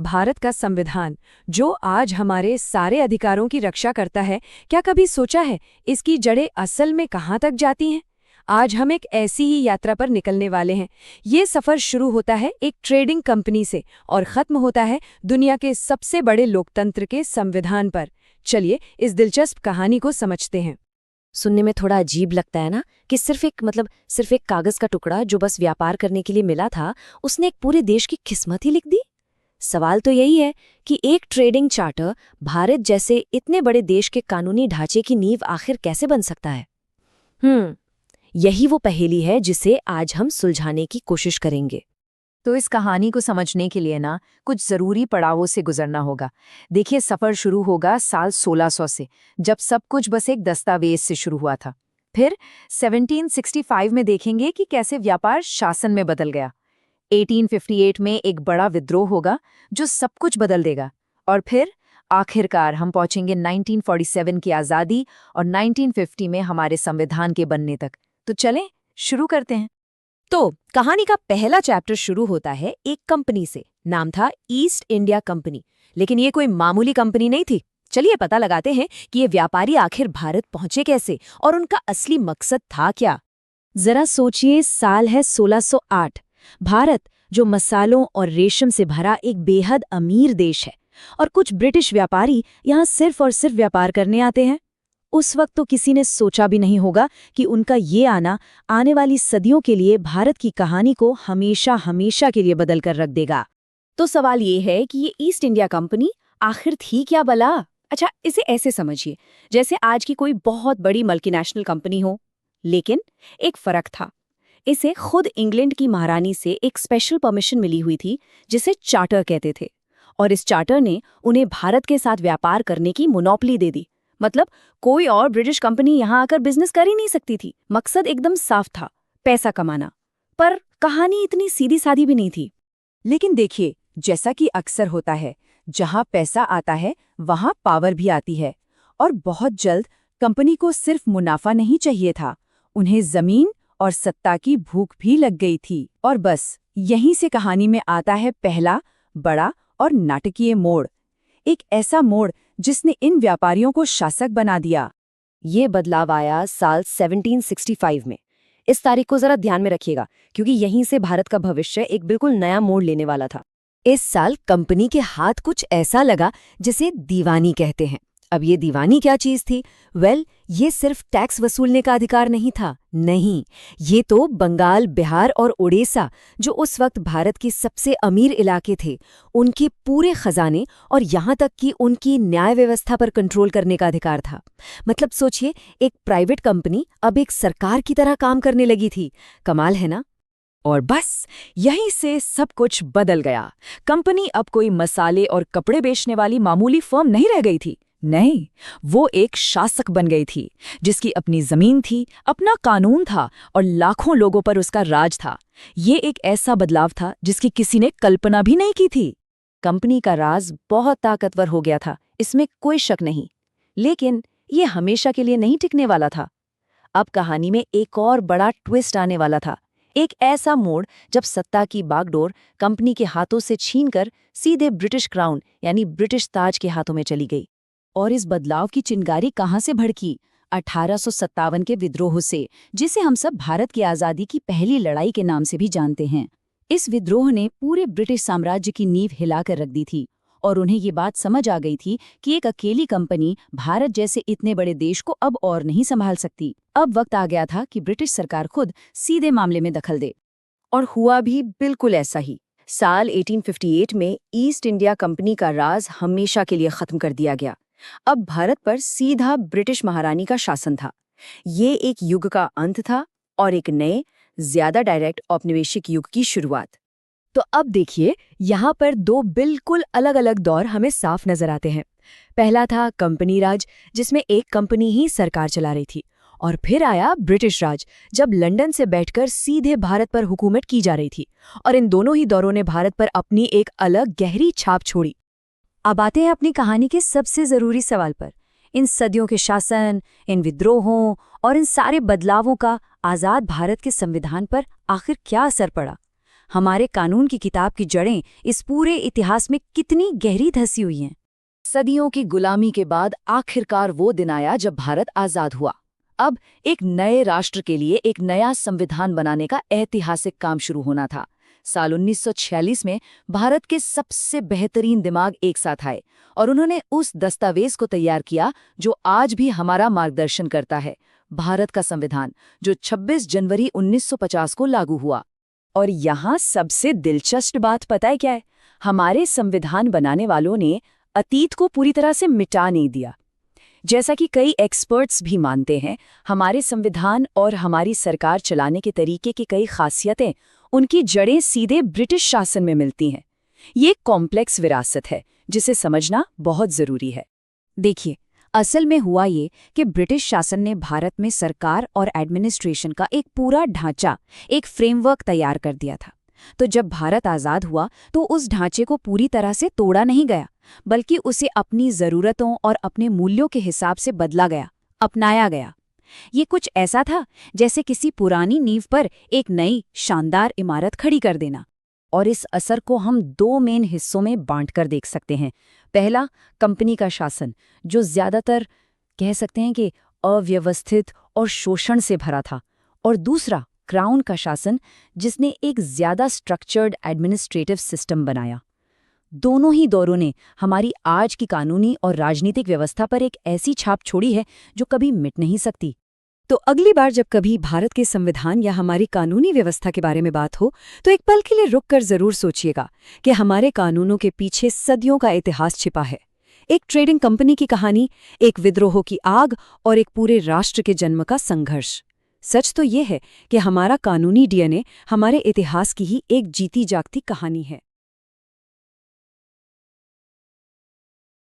भारत का संविधान, जो आज हमारे सारे अधिकारों की रक्षा करता है, क्या कभी सोचा है इसकी जड़ें असल में कहाँ तक जाती हैं? आज हम एक ऐसी ही यात्रा पर निकलने वाले हैं। ये सफ़र शुरू होता है एक ट्रेडिंग कंपनी से और ख़त्म होता है दुनिया के सबसे बड़े लोकतंत्र के संविधान पर। चलिए इस दिलचस्प कहानी को समझते हैं। सुनने में थोड़ा अजीब लगता है ना कि सिर्फ एक कागज का टुकड़ा जो बस व्यापार करने के लिए मिला था, उसने एक पूरे देश की किस्मत ही लिख दी। सवाल तो यही है कि एक ट्रेडिंग चार्टर भारत जैसे इतने बड़े देश के कानूनी ढांचे की नींव आखिर कैसे बन सकता है। यही वो पहेली है जिसे आज हम सुलझाने की कोशिश करेंगे। तो इस कहानी को समझने के लिए ना कुछ जरूरी पड़ावों से गुजरना होगा। देखिए, सफर शुरू होगा साल 1600 से, जब सब कुछ बस एक दस्तावेज से शुरू हुआ था। फिर 1765 में देखेंगे कि कैसे व्यापार शासन में बदल गया। 1858 में एक बड़ा विद्रोह होगा जो सब कुछ बदल देगा। और फिर आखिरकार हम पहुंचेंगे 1947 की आज़ादी और 1950 में हमारे संविधान के बनने तक। तो चलें शुरू करते हैं। तो कहानी का पहला चैप्टर शुरू होता है एक कंपनी से। नाम था ईस्ट इंडिया कंपनी। लेकिन ये कोई मामूली कंपनी नहीं थी। चलिए पता लगाते हैं कि ये व्यापारी आखिर भारत पहुंचे कैसे और उनका असली मकसद था क्या। जरा सोचिए, साल है 1608। भारत, जो मसालों और रेशम से भरा एक बेहद अमीर देश है, और कुछ ब्रिटिश व्यापारी यहाँ सिर्फ और सिर्फ व्यापार करने आते हैं। उस वक्त तो किसी ने सोचा भी नहीं होगा कि उनका ये आना आने वाली सदियों के लिए भारत की कहानी को हमेशा हमेशा के लिए बदल कर रख देगा। तो सवाल ये है कि ये ईस्ट इंडिया कंपनी आखिर थी क्या भला? अच्छा, इसे ऐसे समझिए जैसे आज की कोई बहुत बड़ी मल्टीनेशनल कंपनी हो, लेकिन एक फर्क था। इसे खुद इंग्लैंड की महारानी से एक स्पेशल परमिशन मिली हुई थी, जिसे चार्टर कहते थे। और इस चार्टर ने उन्हें भारत के साथ व्यापार करने की मोनोपोली दे दी। मतलब कोई और ब्रिटिश कंपनी यहाँ आकर बिजनेस कर ही नहीं सकती थी। मकसद एकदम साफ था, पैसा कमाना। पर कहानी इतनी सीधी सादी भी नहीं थी। लेकिन देखिए, जैसा कि अक्सर होता है, जहां पैसा आता है वहां पावर भी आती है। और बहुत जल्द कंपनी को सिर्फ मुनाफा नहीं चाहिए था, उन्हें जमीन और सत्ता की भूख भी लग गई थी। और बस यहीं से कहानी में आता है पहला बड़ा और नाटकीय मोड़। एक ऐसा मोड़ जिसने इन व्यापारियों को शासक बना दिया। ये बदलाव आया साल 1765 में। इस तारीख को जरा ध्यान में रखिएगा, क्योंकि यहीं से भारत का भविष्य एक बिल्कुल नया मोड़ लेने वाला था। इस साल कंपनी के हाथ कुछ ऐसा लगा जिसे दीवानी कहते हैं। अब ये दीवानी क्या चीज थी? ये सिर्फ टैक्स वसूलने का अधिकार नहीं था। नहीं, ये तो बंगाल, बिहार और उड़ीसा, जो उस वक्त भारत के सबसे अमीर इलाके थे, उनके पूरे खजाने और यहाँ तक कि उनकी न्याय व्यवस्था पर कंट्रोल करने का अधिकार था। मतलब सोचिए, एक प्राइवेट कंपनी अब एक सरकार की तरह काम करने लगी थी। कमाल है ना? और बस यहीं से सब कुछ बदल गया। कंपनी अब कोई मसाले और कपड़े बेचने वाली मामूली फर्म नहीं रह गई थी। नहीं, वो एक शासक बन गई थी, जिसकी अपनी जमीन थी, अपना कानून था और लाखों लोगों पर उसका राज था। ये एक ऐसा बदलाव था जिसकी किसी ने कल्पना भी नहीं की थी। कंपनी का राज बहुत ताकतवर हो गया था, इसमें कोई शक नहीं। लेकिन ये हमेशा के लिए नहीं टिकने वाला था। अब कहानी में एक और बड़ा ट्विस्ट आने वाला था। एक ऐसा मोड़ जब सत्ता की बागडोर कंपनी के हाथों से छीनकर सीधे ब्रिटिश क्राउन यानी ब्रिटिश ताज के हाथों में चली गई। और इस बदलाव की चिंगारी कहाँ से भड़की? 1857 के विद्रोह से, जिसे हम सब भारत की आज़ादी की पहली लड़ाई के नाम से भी जानते हैं। इस विद्रोह ने पूरे ब्रिटिश साम्राज्य की नींव हिलाकर रख दी थी और उन्हें ये बात समझ आ गई थी कि एक अकेली कंपनी भारत जैसे इतने बड़े देश को अब और नहीं संभाल सकती। अब वक्त आ गया था कि ब्रिटिश सरकार खुद सीधे मामले में दखल दे। और हुआ भी बिल्कुल ऐसा ही। साल 1858 में ईस्ट इंडिया कंपनी का राज हमेशा के लिए खत्म कर दिया गया। अब भारत पर सीधा ब्रिटिश महारानी का शासन था। ये एक युग का अंत था और एक नए, ज्यादा डायरेक्ट औपनिवेशिक युग की शुरुआत। तो अब देखिए, यहाँ पर दो बिल्कुल अलग अलग दौर हमें साफ नजर आते हैं। पहला था कंपनी राज, जिसमें एक कंपनी ही सरकार चला रही थी। और फिर आया ब्रिटिश राज, जब लंदन से बैठकर सीधे भारत पर हुकूमत की जा रही थी। और इन दोनों ही दौरों ने भारत पर अपनी एक अलग गहरी छाप छोड़ी। अब आते हैं अपनी कहानी के सबसे जरूरी सवाल पर। इन सदियों के शासन, इन विद्रोहों और इन सारे बदलावों का आज़ाद भारत के संविधान पर आखिर क्या असर पड़ा? हमारे कानून की किताब की जड़ें इस पूरे इतिहास में कितनी गहरी धसी हुई हैं। सदियों की गुलामी के बाद आखिरकार वो दिन आया जब भारत आजाद हुआ। अब एक नए राष्ट्र के लिए एक नया संविधान बनाने का ऐतिहासिक काम शुरू होना था। साल 1946 में भारत के सबसे बेहतरीन दिमाग एक साथ आए और उन्होंने उस दस्तावेज को तैयार किया जो आज भी हमारा मार्गदर्शन करता है, भारत का संविधान, जो 26 जनवरी 1950 को लागू हुआ। और यहाँ सबसे दिलचस्प बात पता है क्या है? हमारे संविधान बनाने वालों ने अतीत को पूरी तरह से मिटा नहीं दिया। जैसा कि कई एक्सपर्ट्स भी मानते हैं, हमारे संविधान और हमारी सरकार चलाने के तरीके की कई खासियतें, उनकी जड़ें सीधे ब्रिटिश शासन में मिलती हैं। ये एक कॉम्प्लेक्स विरासत है जिसे समझना बहुत ज़रूरी है। देखिए, असल में हुआ ये कि ब्रिटिश शासन ने भारत में सरकार और एडमिनिस्ट्रेशन का एक पूरा ढांचा, एक फ्रेमवर्क तैयार कर दिया था। तो जब भारत आज़ाद हुआ तो उस ढांचे को पूरी तरह से तोड़ा नहीं गया, बल्कि उसे अपनी ज़रूरतों और अपने मूल्यों के हिसाब से बदला गया, अपनाया गया। ये कुछ ऐसा था जैसे किसी पुरानी नींव पर एक नई शानदार इमारत खड़ी कर देना। और इस असर को हम दो मेन हिस्सों में बांटकर देख सकते हैं। पहला, कंपनी का शासन, जो ज़्यादातर कह सकते हैं कि अव्यवस्थित और शोषण से भरा था, और दूसरा, क्राउन का शासन, जिसने एक ज़्यादा स्ट्रक्चर्ड एडमिनिस्ट्रेटिव सिस्टम बनाया। दोनों ही दौरों ने हमारी आज की कानूनी और राजनीतिक व्यवस्था पर एक ऐसी छाप छोड़ी है जो कभी मिट नहीं सकती। तो अगली बार जब कभी भारत के संविधान या हमारी कानूनी व्यवस्था के बारे में बात हो, तो एक पल के लिए रुककर जरूर सोचिएगा कि हमारे कानूनों के पीछे सदियों का इतिहास छिपा है। एक ट्रेडिंग कंपनी की कहानी, एक विद्रोह की आग और एक पूरे राष्ट्र के जन्म का संघर्ष। सच तो ये है कि हमारा कानूनी डीएनए हमारे इतिहास की ही एक जीती जागती कहानी है।